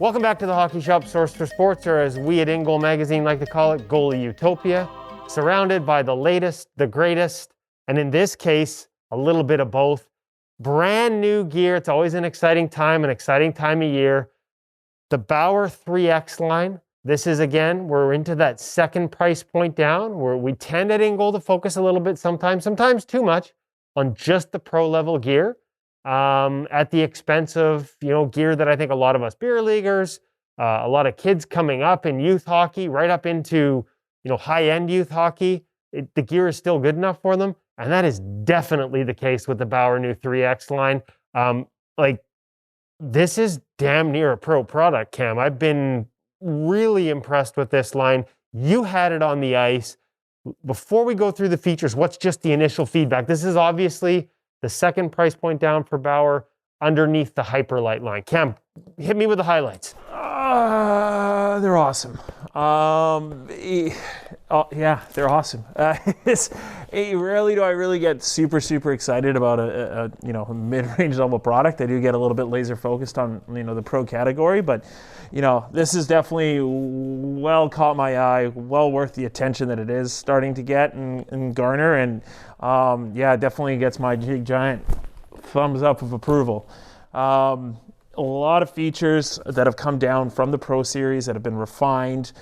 Welcome back to the Hockey Shop, source for sports, or as we at InGoal Magazine like to call it, goalie utopia. Surrounded by the latest, the greatest, and in this case, a little bit of both. Brand new gear. It's always an exciting time of year. The Bauer 3X line. This is, again, we're into that second price point down, where we tend at InGoal to focus a little bit sometimes too much, on just the pro level gear. At the expense of, gear that I think a lot of us beer leaguers, a lot of kids coming up in youth hockey, right up into, high-end youth hockey, the gear is still good enough for them. And that is definitely the case with the Bauer new 3X line. This is damn near a pro product, Cam. I've been really impressed with this line. You had it on the ice. Before we go through the features, what's just the initial feedback? This is obviously the second price point down for Bauer underneath the Hyperlight line. Cam, hit me with the highlights. They're awesome. Yeah, they're awesome. Rarely do I really get super excited about a mid-range level product. I do get a little bit laser focused on the pro category, but this is definitely well caught my eye, well worth the attention that it is starting to get and garner, and it definitely gets my giant thumbs up of approval. A lot of features that have come down from the Pro Series that have been refined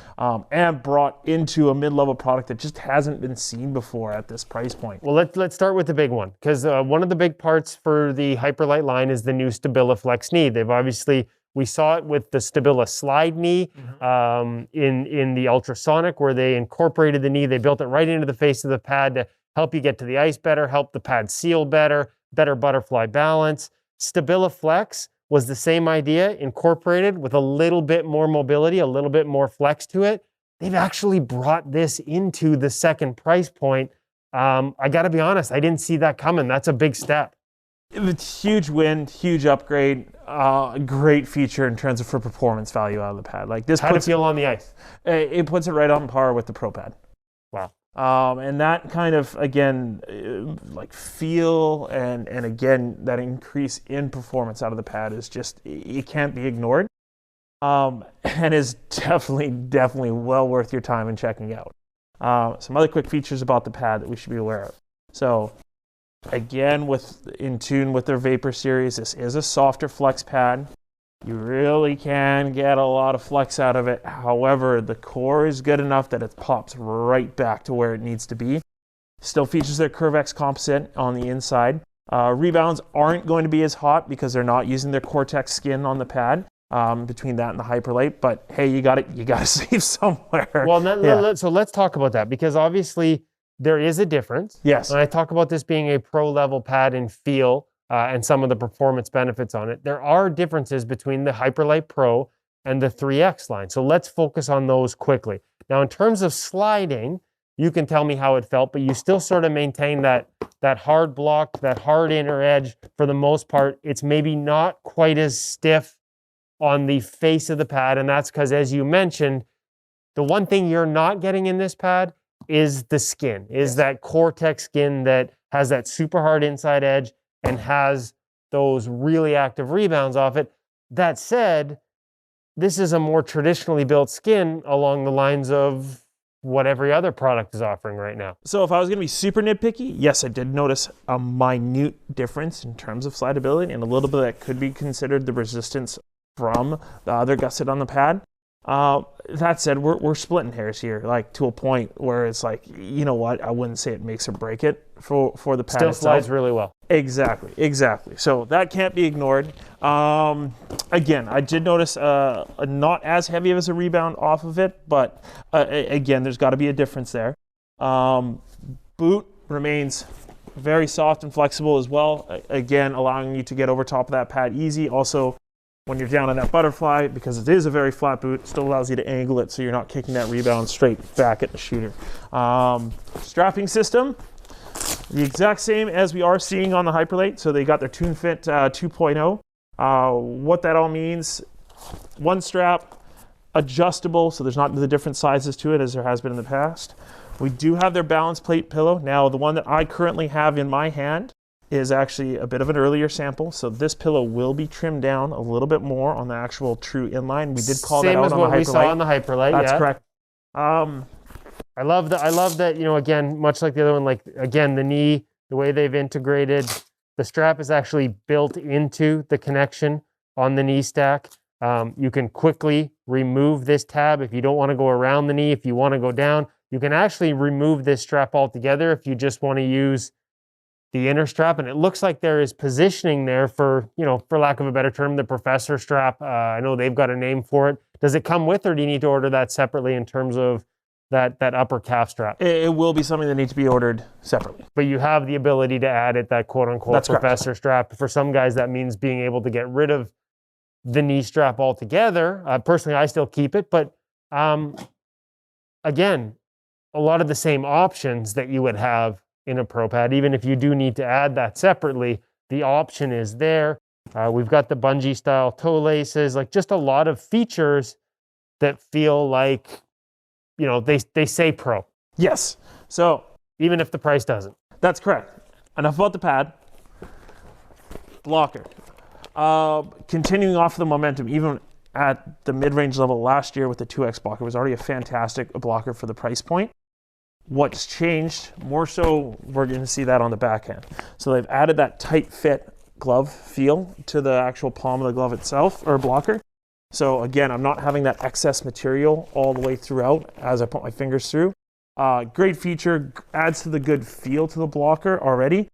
and brought into a mid-level product that just hasn't been seen before at this price point. Well, let's start with the big one, because one of the big parts for the Hyperlight line is the new Stabila Flex knee. We saw it with the Stabila Slide knee in the Ultrasonic, where they incorporated the knee. They built it right into the face of the pad to help you get to the ice better, help the pad seal better butterfly balance. Stabila Flex was the same idea, incorporated with a little bit more mobility, a little bit more flex to it. They've actually brought this into the second price point. I got to be honest, I didn't see that coming. That's a big step. It's huge win, huge upgrade, great feature in terms of for performance value out of the pad. Like this, how does it feel on the ice? It puts it right on par with the Pro Pad. Wow. And that kind of, again, feel and again, that increase in performance out of the pad is just, it can't be ignored. And is definitely well worth your time in checking out. Some other quick features about the pad that we should be aware of. So again, in tune with their Vapor series, this is a softer flex pad. You really can get a lot of flex out of it. However, the core is good enough that it pops right back to where it needs to be. Still features their CurveX composite on the inside. Rebounds aren't going to be as hot because they're not using their Cortex skin on the pad between that and the Hyperlight. But hey, you got to save somewhere. Well, so let's talk about that, because obviously there is a difference. Yes. When I talk about this being a pro level pad in feel, and some of the performance benefits on it, there are differences between the Hyperlight Pro and the 3X line. So let's focus on those quickly. Now, in terms of sliding, you can tell me how it felt, but you still sort of maintain that hard block, that hard inner edge for the most part. It's maybe not quite as stiff on the face of the pad, and that's because, as you mentioned, the one thing you're not getting in this pad is the skin, that Cortex skin that has that super hard inside edge and has those really active rebounds off it. That said, this is a more traditionally built skin along the lines of what every other product is offering right now. So if I was going to be super nitpicky, yes, I did notice a minute difference in terms of slidability, and a little bit that could be considered the resistance from the other gusset on the pad. That said, we're splitting hairs here, to a point where it's I wouldn't say it makes or break it for the pad Still itself. slides really well. Exactly. So that can't be ignored. Again, I did notice not as heavy as a rebound off of it, but again, there's got to be a difference there. Boot remains very soft and flexible as well. Again, allowing you to get over top of that pad easy. Also, when you're down on that butterfly, because it is a very flat boot, it still allows you to angle it so you're not kicking that rebound straight back at the shooter. Strapping system, the exact same as we are seeing on the Hyperlight. So they got their TuneFit 2.0. What that all means, one strap, adjustable, so there's not the different sizes to it as there has been in the past. We do have their balance plate pillow. Now, the one that I currently have in my hand is actually a bit of an earlier sample. So this pillow will be trimmed down a little bit more on the actual true inline. We did call that out on the Hyperlite. Same as what we saw on the Hyperlite. That's yeah. correct. I love that, you know, again, much like the other one, like, again, the knee, the way they've integrated, the strap is actually built into the connection on the knee stack. You can quickly remove this tab if you don't want to go around the knee. If you want to go down, you can actually remove this strap altogether if you just want to use the inner strap. And it looks like there is positioning there for, you know, for lack of a better term, the professor strap. I know they've got a name for it. Does it come with, or do you need to order that separately in terms of that upper calf strap? It will be something that needs to be ordered separately. But you have the ability to add it, that quote unquote That's professor correct. strap. For some guys, that means being able to get rid of the knee strap altogether. Personally, I still keep it, but again, a lot of the same options that you would have in a Pro Pad, even if you do need to add that separately, the option is there. We've got the bungee style toe laces, like just a lot of features that feel like, you know, they say Pro. Yes. So even if the price doesn't. that's correct. Enough about the pad. Blocker. Continuing off the momentum, even at the mid-range level last year with the 2X blocker, was already a fantastic blocker for the price point. What's changed, more so, we're going to see that on the backhand. So they've added that tight fit glove feel to the actual palm of the glove itself, or blocker. So again, I'm not having that excess material all the way throughout as I put my fingers through. Great feature, adds to the good feel to the blocker already.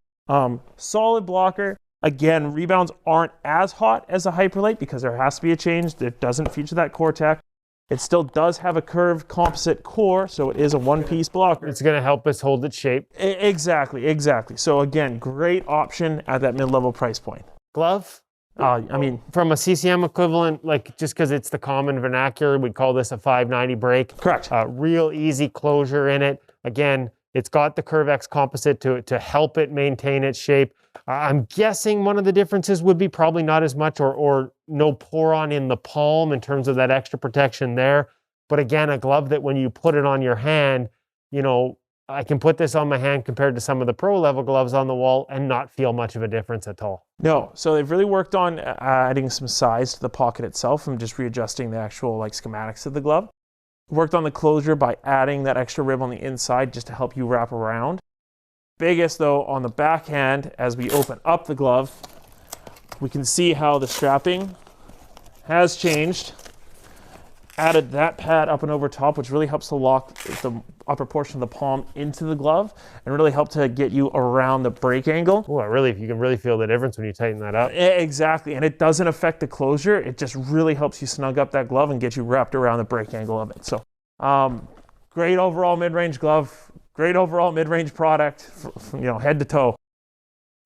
Solid blocker. Again, rebounds aren't as hot as a Hyperlite because there has to be a change. It doesn't feature that core tech. It still does have a curved composite core, so it is a one-piece blocker. It's going to help us hold its shape. Exactly. So again, great option at that mid-level price point. Glove? I mean, from a CCM equivalent, like just because it's the common vernacular, we call this a 590 break. correct. Real easy closure in it. Again, it's got the CurveX composite to help it maintain its shape. I'm guessing one of the differences would be probably not as much or no pour on in the palm in terms of that extra protection there. But again, a glove that when you put it on your hand, you know, I can put this on my hand compared to some of the pro level gloves on the wall and not feel much of a difference at all. No, so they've really worked on adding some size to the pocket itself and just readjusting the actual like schematics of the glove. Worked on the closure by adding that extra rib on the inside just to help you wrap around. Biggest though on the backhand, as we open up the glove, we can see how the strapping has changed. Added that pad up and over top, which really helps to lock the upper portion of the palm into the glove and really help to get you around the break angle. Oh, really, you can really feel the difference when you tighten that up. Exactly, and it doesn't affect the closure. It just really helps you snug up that glove and get you wrapped around the break angle of it. So, great overall mid-range glove, great overall mid-range product, from, you know, head to toe.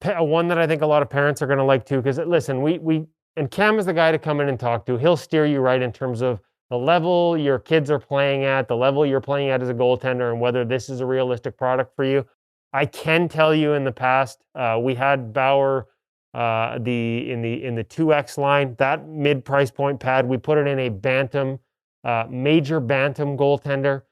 One that I think a lot of parents are going to like too, because listen, and Cam is the guy to come in and talk to. He'll steer you right in terms of the level your kids are playing at, the level you're playing at as a goaltender, and whether this is a realistic product for you. I can tell you in the past, we had Bauer in the 2X line, that mid price point pad. We put it in a bantam, major bantam goaltender.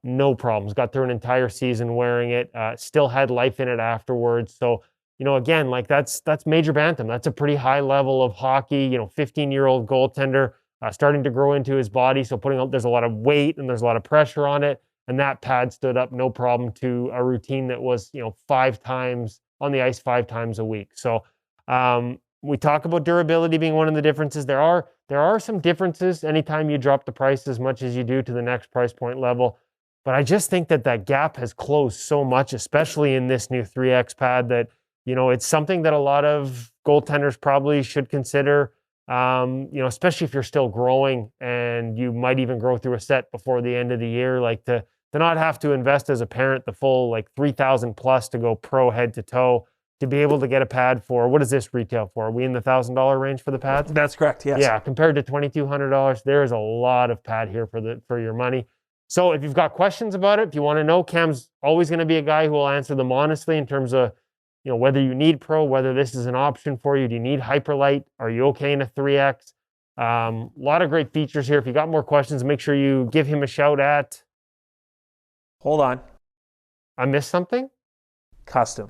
No problems. Got through an entire season wearing it. Still had life in it afterwards. So, you know, again, like that's major bantam. That's a pretty high level of hockey. You know, 15-year-old goaltender. Starting to grow into his body, so there's a lot of weight and there's a lot of pressure on it, and that pad stood up no problem to a routine that was, you know, 5 times on the ice 5 times a week. So we talk about durability being one of the differences. There are some differences anytime you drop the price as much as you do to the next price point level, but I just think that gap has closed so much, especially in this new 3X pad, that, you know, it's something that a lot of goaltenders probably should consider. You know, especially if you're still growing and you might even grow through a set before the end of the year, like to not have to invest as a parent the full like $3,000 plus to go pro head to toe, to be able to get a pad for, what does this retail for? Are we in the $1,000 range for the pads? That's correct, yes. Yeah, compared to $2,200, there is a lot of pad here for your money. So if you've got questions about it, if you want to know, Cam's always going to be a guy who will answer them honestly in terms of, you know, whether you need pro, whether this is an option for you. Do you need Hyperlite? Are you okay in a 3X? A lot of great features here. If you got more questions, make sure you give him a shout at... Hold on. I missed something? Custom.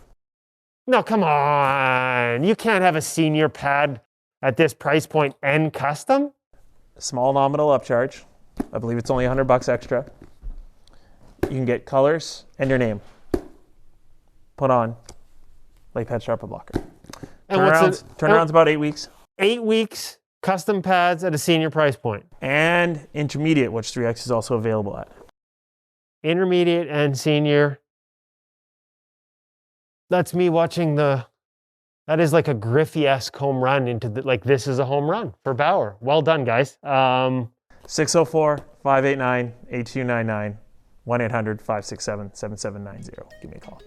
No, come on. You can't have a senior pad at this price point and custom. Small nominal upcharge. I believe it's only $100 extra. You can get colors and your name. Put on Lake Pad Sharper Blocker. And Turnaround's about 8 weeks. 8 weeks, custom pads at a senior price point. And intermediate, which 3X is also available at. Intermediate and senior. That's me watching that is like a Griffey-esque home run into this is a home run for Bauer. Well done, guys. 604-589-8299, 1-800-567-7790. Give me a call.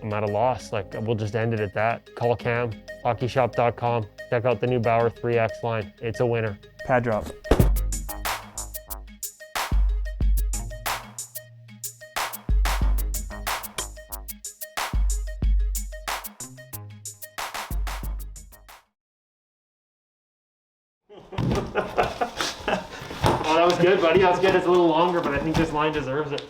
I'm at a loss. We'll just end it at that. Call Cam, hockeyshop.com. Check out the new Bauer 3X line. It's a winner. Pad drop. Oh, that was good, buddy. That was good. It's a little longer, but I think this line deserves it.